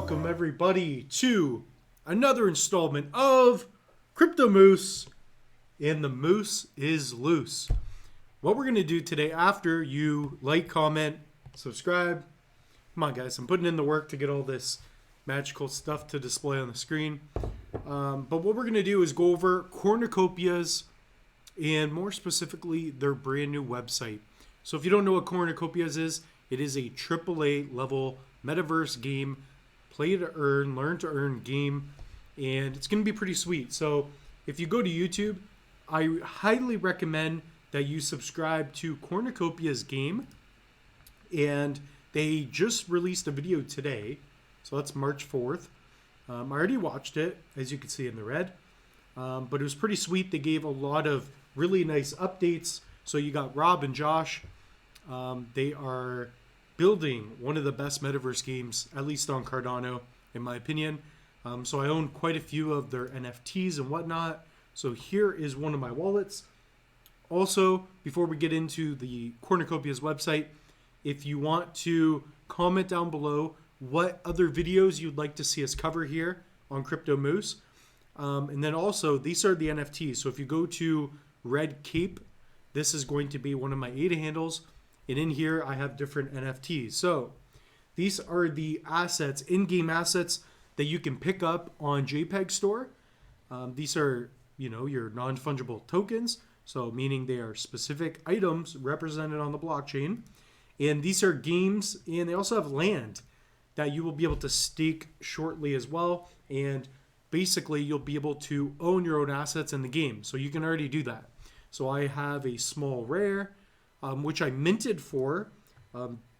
welcome everybody to another installment of Crypto Moose, and the moose is loose. What we're going to do today, after you like, comment, subscribe, come on guys, I'm putting in the work to get all this magical stuff to display on the screen. But what we're going to do is go over Cornucopias, and more specifically their brand new website. So if you don't know what Cornucopias is, it is a AAA level metaverse game, play to earn, learn to earn game, and it's going to be pretty sweet. So if you go to YouTube, I highly recommend that you subscribe to Cornucopias game, and they just released a video today, so that's March 4th. I already watched it, as you can see in the red, but it was pretty sweet. They gave a lot of really nice updates. So you got Rob and Josh. They are building one of the best metaverse games, at least on Cardano, in my opinion. So I own quite a few of their NFTs and whatnot. So here is one of my wallets. Also, before we get into the Cornucopias website, if you want to comment down below what other videos you'd like to see us cover here on Crypto Moose. And then also, these are the NFTs. So if you go to Red Cape, this is going to be one of my ADA handles. And in here, I have different NFTs. So these are the assets, in-game assets that you can pick up on JPEG Store. These are, your non-fungible tokens. So meaning they are specific items represented on the blockchain. And these are games, and they also have land that you will be able to stake shortly as well. And basically, you'll be able to own your own assets in the game. So you can already do that. So I have a small rare, which I minted for.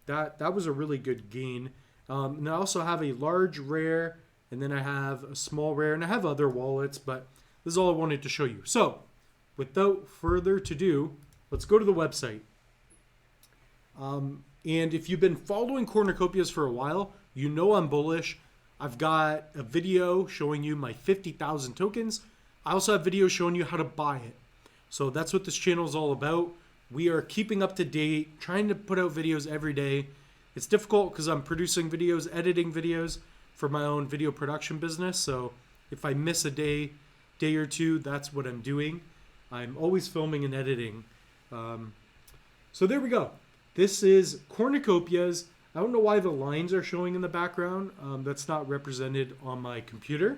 That was a really good gain. And I also have a large rare, and then I have a small rare, and I have other wallets, but this is all I wanted to show you. So without further ado, let's go to the website. And if you've been following Cornucopias for a while, you know I'm bullish. I've got a video showing you my 50,000 tokens. I also have videos showing you how to buy it. So that's what this channel is all about. We are keeping up to date, trying to put out videos every day. It's difficult because I'm producing videos, editing videos for my own video production business. So if I miss a day or two, that's what I'm doing. I'm always filming and editing. So there we go. This is Cornucopias. I don't know why the lines are showing in the background. That's not represented on my computer,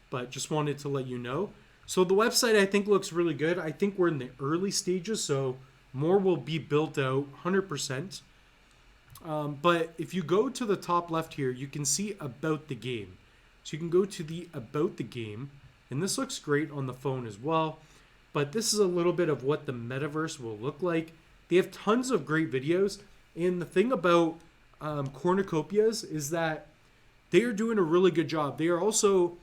but just wanted to let you know. So the website, I think, looks really good. I think we're in the early stages, so more will be built out 100%. But if you go to the top left here, you can see About the Game. So you can go to the About the Game, and this looks great on the phone as well. But this is a little bit of what the metaverse will look like. They have tons of great videos, and the thing about Cornucopias is that they are doing a really good job. They are also,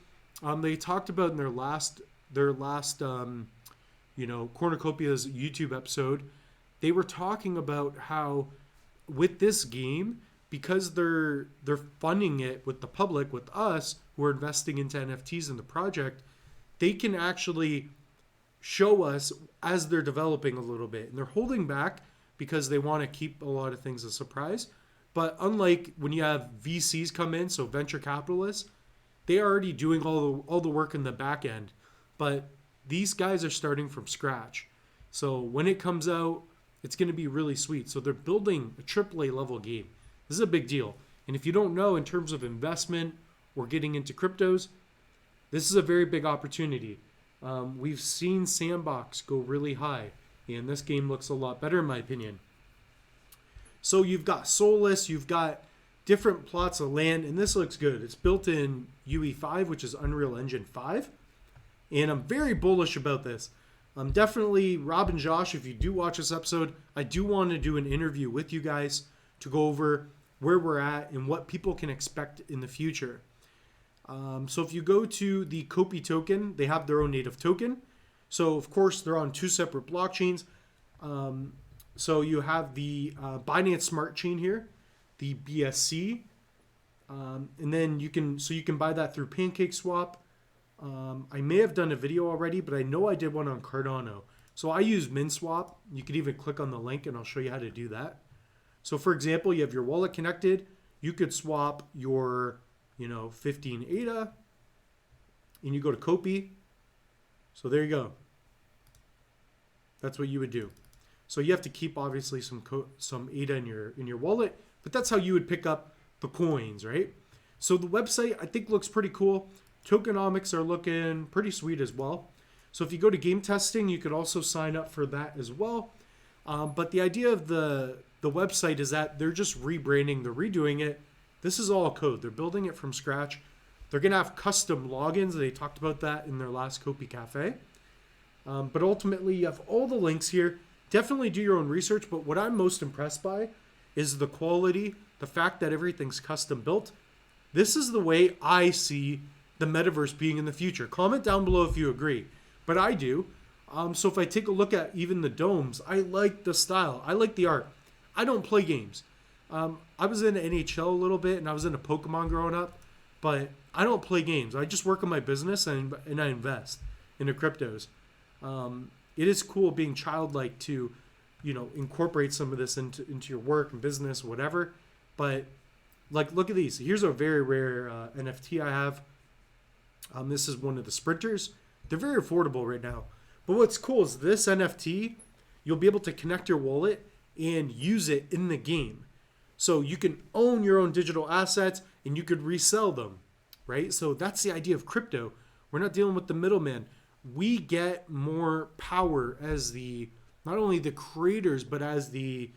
they talked about in their last Cornucopias YouTube episode, they were talking about how with this game, because they're funding it with the public, with us who are investing into NFTs in the project, they can actually show us as they're developing a little bit. And they're holding back because they want to keep a lot of things a surprise. But unlike when you have VCs come in, so venture capitalists, they are already doing all the work in the back end. But these guys are starting from scratch. So when it comes out, it's going to be really sweet. So they're building a AAA level game. This is a big deal. And if you don't know, in terms of investment or getting into cryptos, this is a very big opportunity. We've seen Sandbox go really high, and this game looks a lot better in my opinion. So you've got Solus, you've got different plots of land, and this looks good. It's built in UE5, which is Unreal Engine 5. And I'm very bullish about this. Definitely, Rob and Josh, if you do watch this episode, I do want to do an interview with you guys to go over where we're at and what people can expect in the future. So if you go to the Copy token, they have their own native token. So, of course, they're on two separate blockchains. So you have the Binance Smart Chain here, the BSC. And then you can buy that through PancakeSwap. I may have done a video already, but I know I did one on Cardano. So I use MinSwap. You can even click on the link and I'll show you how to do that. So for example, you have your wallet connected. You could swap your, 15 ADA, and you go to Copy. So there you go. That's what you would do. So you have to keep obviously some ADA in your wallet, but that's how you would pick up the coins, right? So the website I think looks pretty cool. Tokenomics are looking pretty sweet as well. So if you go to game testing, you could also sign up for that as well. But the idea of the website is that they're just rebranding, they're redoing it. This is all code. They're building it from scratch. They're going to have custom logins. They talked about that in their last Kopi Cafe. But ultimately, you have all the links here. Definitely do your own research. But what I'm most impressed by is the quality, the fact that everything's custom built. This is the way I see the metaverse being in the future. Comment down below if you agree. But I do. So if I take a look at even the domes, I like the style. I like the art. I don't play games. I was in NHL a little bit, and I was into Pokemon growing up. But I don't play games. I just work on my business, and I invest into cryptos. It is cool being childlike to, incorporate some of this into your work and business, whatever. But like, look at these. Here's a very rare NFT I have. This is one of the sprinters. They're very affordable right now. But what's cool is this NFT, you'll be able to connect your wallet and use it in the game. So you can own your own digital assets and you could resell them, right? So that's the idea of crypto. We're not dealing with the middleman. We get more power as not only the creators, but as the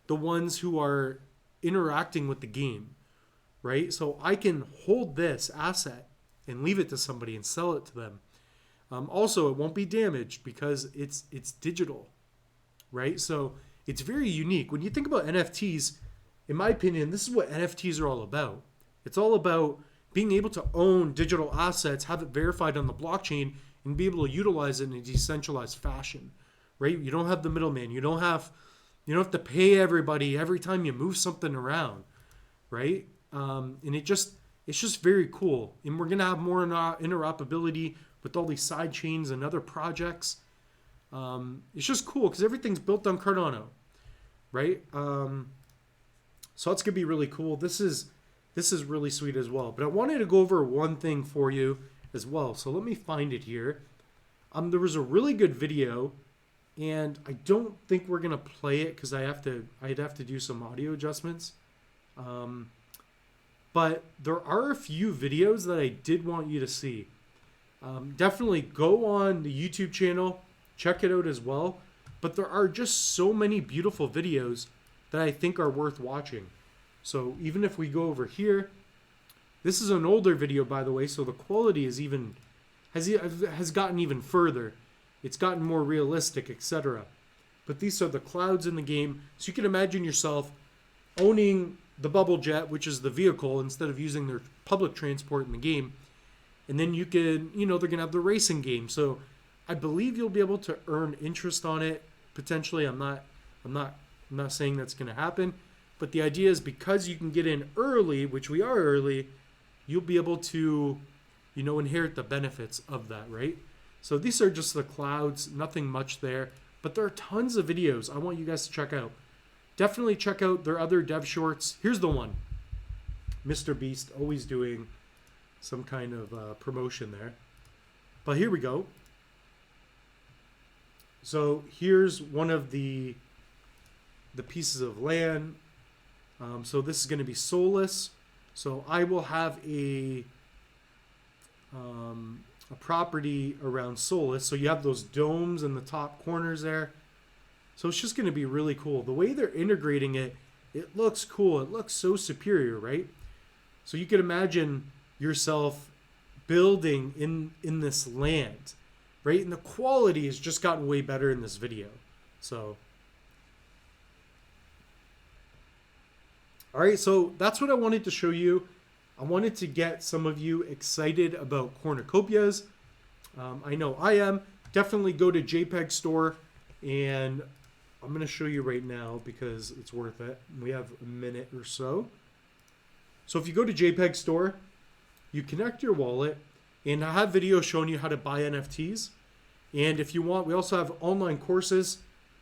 ones who are interacting with the game, right? So I can hold this asset and leave it to somebody and sell it to them. Also, it won't be damaged because it's digital, right? So it's very unique. When you think about NFTs, in my opinion, this is what NFTs are all about. It's all about being able to own digital assets, have it verified on the blockchain, and be able to utilize it in a decentralized fashion, right? You don't have the middleman. You don't have to pay everybody every time you move something around, right? And it's just very cool. And we're gonna have more interoperability with all these side chains and other projects. It's just cool because everything's built on Cardano, right? So it's gonna be really cool. This is really sweet as well. But I wanted to go over one thing for you as well. So let me find it here. There was a really good video, and I don't think we're gonna play it because I'd have to do some audio adjustments. But there are a few videos that I did want you to see. Definitely go on the YouTube channel, check it out as well. But there are just so many beautiful videos that I think are worth watching. So even if we go over here, this is an older video, by the way, so the quality has gotten even further. It's gotten more realistic, etc. But these are the clouds in the game. So you can imagine yourself owning the bubble jet, which is the vehicle, instead of using their public transport in the game. And then you can, they're going to have the racing game. So I believe you'll be able to earn interest on it. Potentially, I'm not saying that's going to happen. But the idea is because you can get in early, which we are early, you'll be able to, inherit the benefits of that, right? So these are just the clouds, nothing much there. But there are tons of videos I want you guys to check out. Definitely check out their other dev shorts. Here's the one. Mr. Beast, always doing some kind of promotion there. But here we go. So here's one of the pieces of land. So this is going to be soulless. So I will have a property around soulless. So you have those domes in the top corners there. So it's just going to be really cool. The way they're integrating it, it looks cool. It looks so superior, right? So you can imagine yourself building in this land, right? And the quality has just gotten way better in this video. So, all right, so that's what I wanted to show you. I wanted to get some of you excited about Cornucopias. I know I am. Definitely go to JPEG Store, and I'm going to show you right now because it's worth it. We have a minute or so. So if you go to JPEG Store, you connect your wallet, and I have videos showing you how to buy NFTs. And if you want, we also have online courses.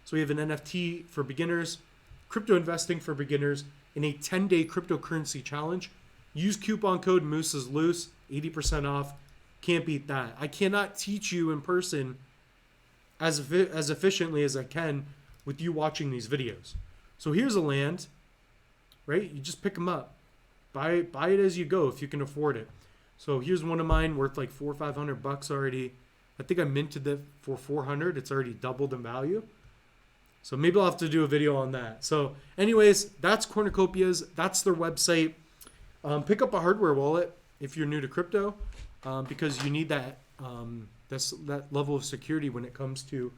So we have an NFT for beginners, crypto investing for beginners, and a 10-day cryptocurrency challenge. Use coupon code Moose is Loose, 80% off. Can't beat that. I cannot teach you in person as efficiently as I can with you watching these videos. So here's a land, right? You just pick them up. Buy it as you go if you can afford it. So here's one of mine worth like $400 or $500 already. I think I minted it for 400. It's already doubled in value. So maybe I'll have to do a video on that. So anyways, that's Cornucopias. That's their website. Pick up a hardware wallet if you're new to crypto, because you need that level of security when it comes to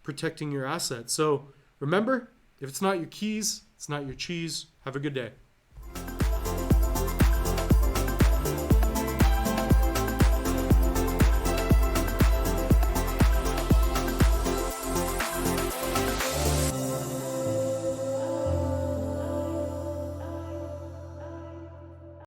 protecting your assets. So remember, if it's not your keys, it's not your cheese. Have a good day.